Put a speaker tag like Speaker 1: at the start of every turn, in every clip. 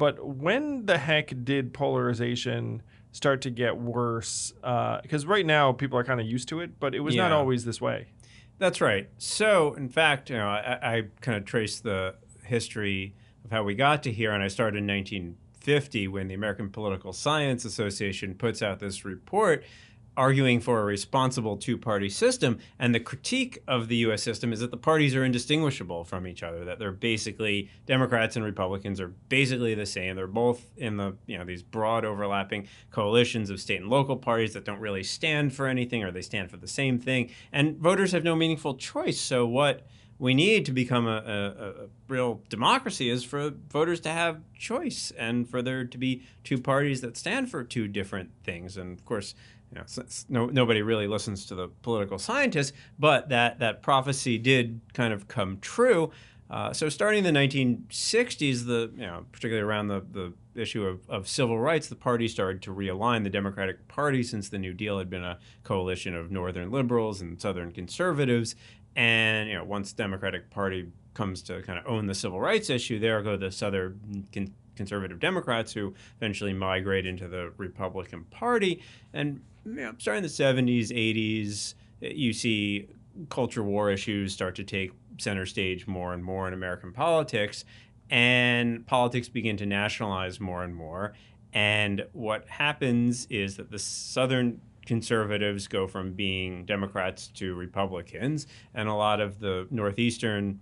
Speaker 1: But when the heck did polarization start to get worse? Because right now people are kind of used to it, but it was not
Speaker 2: Yeah,
Speaker 1: always this way.
Speaker 2: that's right. So, in fact, I kind of traced the history of how we got to here, and I started in 1950 when the American Political Science Association puts out this report arguing for a responsible two-party system. And the critique of the U.S. system is that the parties are indistinguishable from each other, that they're basically, Democrats and Republicans are basically the same. They're both in the, these broad overlapping coalitions of state and local parties that don't really stand for anything, or they stand for the same thing. And voters have no meaningful choice. So what we need to become a real democracy is for voters to have choice and for there to be two parties that stand for two different things. And of course, nobody really listens to the political scientists, but that prophecy did kind of come true. So starting in the 1960s, particularly around the issue of civil rights, the party started to realign. The Democratic Party, since the New Deal had been a coalition of Northern liberals and Southern conservatives, and once the Democratic Party comes to kind of own the civil rights issue, there go the Southern conservative Democrats who eventually migrate into the Republican Party. And starting in the 70s, 80s, you see culture war issues start to take center stage more and more in American politics, and politics begin to nationalize more and more. And what happens is that the Southern conservatives go from being Democrats to Republicans, and a lot of the Northeastern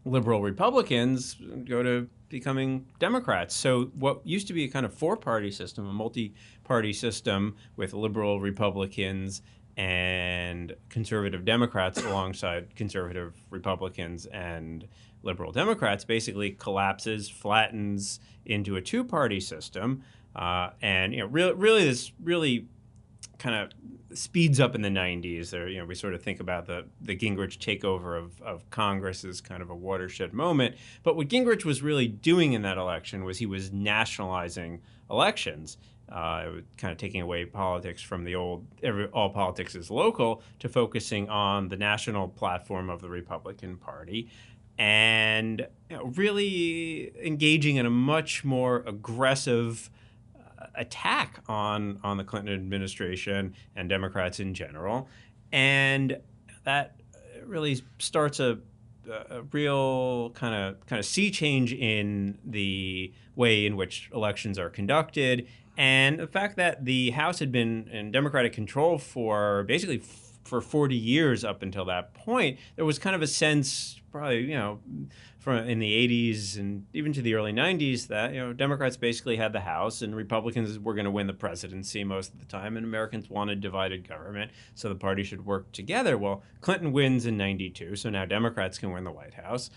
Speaker 2: liberal Republicans go to becoming Democrats. So what used to be a kind of four-party system, a multi-party system with liberal Republicans and conservative Democrats alongside conservative Republicans and liberal Democrats, basically collapses, flattens into a two-party system. And really this really kind of speeds up in the 90s. There, we sort of think about the Gingrich takeover of Congress as kind of a watershed moment. But what Gingrich was really doing in that election was he was nationalizing elections, kind of taking away politics from the old all politics is local to focusing on the national platform of the Republican Party, and really engaging in a much more aggressive attack on the Clinton administration and Democrats in general. And that really starts a real kind of sea change in the way in which elections are conducted. And the fact that the House had been in Democratic control for basically for 40 years up until that point, there was kind of a sense, probably, from in the 80s and even to the early 90s, that Democrats basically had the House and Republicans were going to win the presidency most of the time, and Americans wanted divided government, so the party should work together. Well, Clinton wins in 92, so now Democrats can win the White House.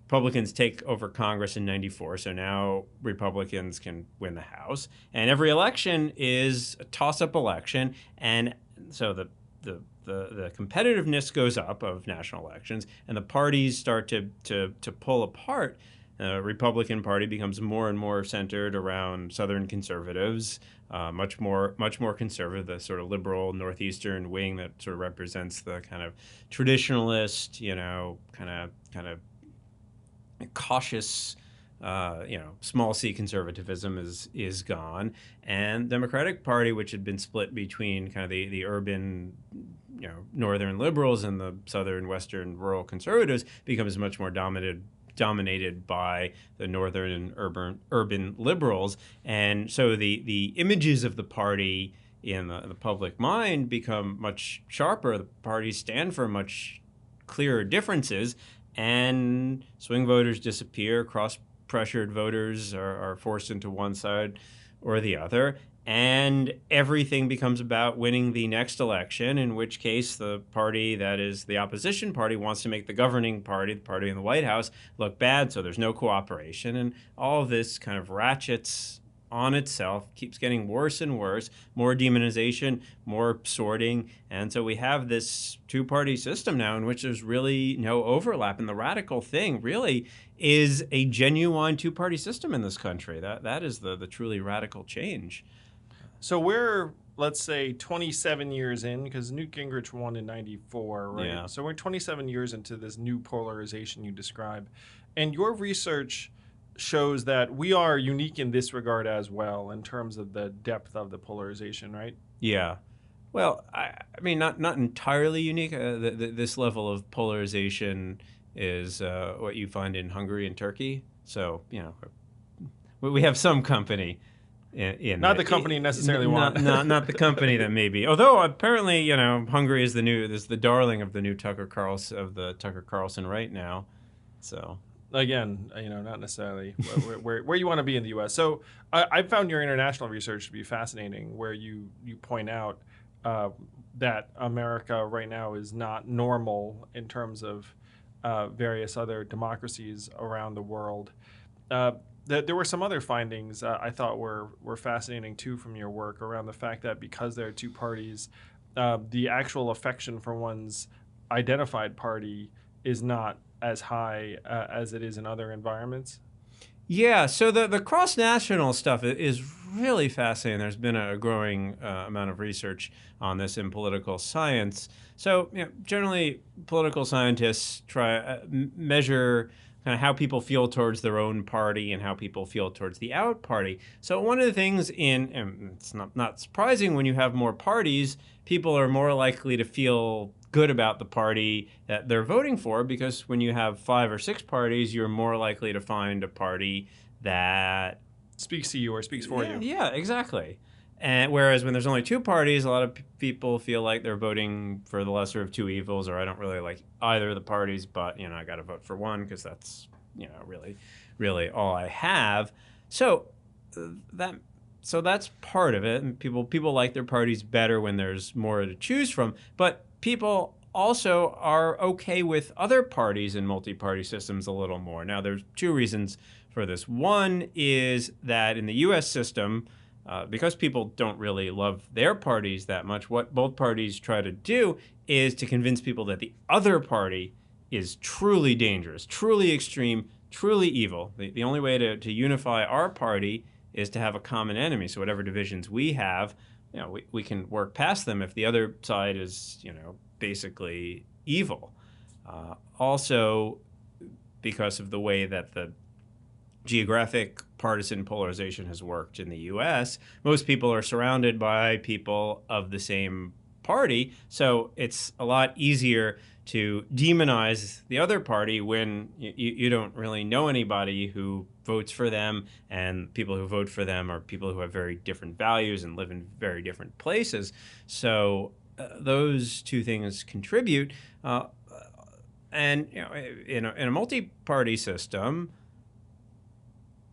Speaker 2: Republicans take over Congress in 94, so now Republicans can win the House. And every election is a toss-up election, and so the competitiveness goes up of national elections, and the parties start to pull apart. Republican Party becomes more and more centered around Southern conservatives, much more conservative, the sort of liberal Northeastern wing that sort of represents the kind of traditionalist, kind of cautious, small c conservatism is gone, and Democratic Party, which had been split between kind of the urban, northern liberals and the southern western rural conservatives, becomes much more dominated by the northern and urban liberals. And so the images of the party in the public mind become much sharper. The parties stand for much clearer differences, and swing voters disappear. Cross-pressured voters are forced into one side or the other, and everything becomes about winning the next election, in which case the party that is the opposition party wants to make the governing party, the party in the White House, look bad, so there's no cooperation. And all of this kind of ratchets on itself, keeps getting worse and worse, more demonization, more sorting. And so we have this two-party system now in which there's really no overlap. And the radical thing really is a genuine two-party system in this country. That is the truly radical change.
Speaker 1: So we're, let's say, 27 years in, because Newt Gingrich won in 94, right?
Speaker 2: Yeah.
Speaker 1: So we're 27 years into this new polarization you describe. And your research shows that we are unique in this regard as well, in terms of the depth of the polarization, right?
Speaker 2: Yeah. Well, I mean, not entirely unique. This level of polarization is what you find in Hungary and Turkey. So, we have some company in
Speaker 1: Not the company necessarily want.
Speaker 2: not the company that maybe. Although apparently, Hungary is the darling of the new Tucker Carlson right now. So
Speaker 1: Again, not necessarily where you want to be in the U.S. So I found your international research to be fascinating, where you point out that America right now is not normal in terms of various other democracies around the world. There were some other findings I thought were fascinating too from your work, around the fact that because there are two parties, the actual affection for one's identified party is not as high as it is in other environments.
Speaker 2: Yeah, so the cross-national stuff is really fascinating. There's been a growing amount of research on this in political science. So generally, political scientists try measure kind of how people feel towards their own party and how people feel towards the out party. So one of the things and it's not surprising, when you have more parties, people are more likely to feel good about the party that they're voting for, because when you have 5 or 6 parties, you're more likely to find a party that
Speaker 1: speaks to you or speaks for you.
Speaker 2: Yeah, exactly. And whereas when there's only 2 parties, a lot of people feel like they're voting for the lesser of 2 evils, or I don't really like either of the parties, but I got to vote for one because that's really all I have. So that's part of it. And people like their parties better when there's more to choose from. But people also are okay with other parties in multi-party systems a little more. Now, there's 2 reasons for this. One is that in the U.S. system, because people don't really love their parties that much, what both parties try to do is to convince people that the other party is truly dangerous, truly extreme, truly evil. The only way to unify our party is to have a common enemy. So whatever divisions we have, we can work past them if the other side is, basically evil. Also, because of the way that the geographic partisan polarization has worked in the U.S., most people are surrounded by people of the same party, so it's a lot easier to demonize the other party when you don't really know anybody who votes for them, and people who vote for them are people who have very different values and live in very different places. So those 2 things contribute. And in a multi-party system,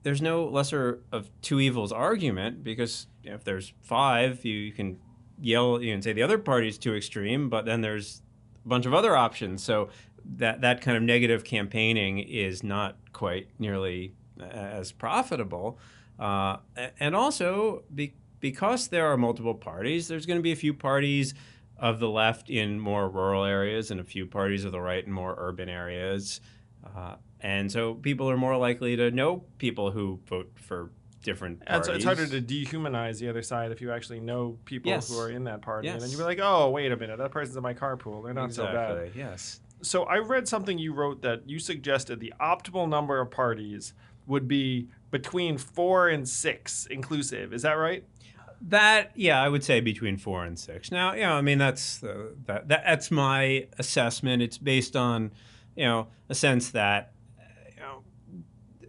Speaker 2: there's no lesser of 2 evils argument, because if there's 5, you can yell, you can say the other party is too extreme, but then there's a bunch of other options. So that kind of negative campaigning is not quite nearly as profitable. And also, because there are multiple parties, there's going to be a few parties of the left in more rural areas and a few parties of the right in more urban areas. And so people are more likely to know people who vote for different parties.
Speaker 1: And so it's harder to dehumanize the other side if you actually know people who are in that party.
Speaker 2: Yes.
Speaker 1: And then you'd be like, oh, wait a minute, that person's in my carpool. They're not so bad.
Speaker 2: Yes.
Speaker 1: So I read something you wrote that you suggested the optimal number of parties would be between 4 and 6 inclusive. Is that right?
Speaker 2: I would say between 4 and 6. Now, I mean, that's my assessment. It's based on, a sense that,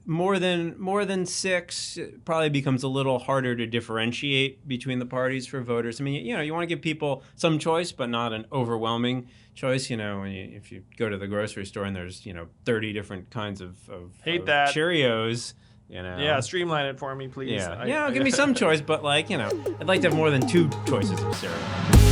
Speaker 2: more than 6, it probably becomes a little harder to differentiate between the parties for voters. I mean, you want to give people some choice, but not an overwhelming choice. If you go to the grocery store and there's 30 different kinds of Cheerios.
Speaker 1: Yeah, streamline it for me, please.
Speaker 2: Yeah, give me some choice, but I'd like to have more than 2 choices of cereal.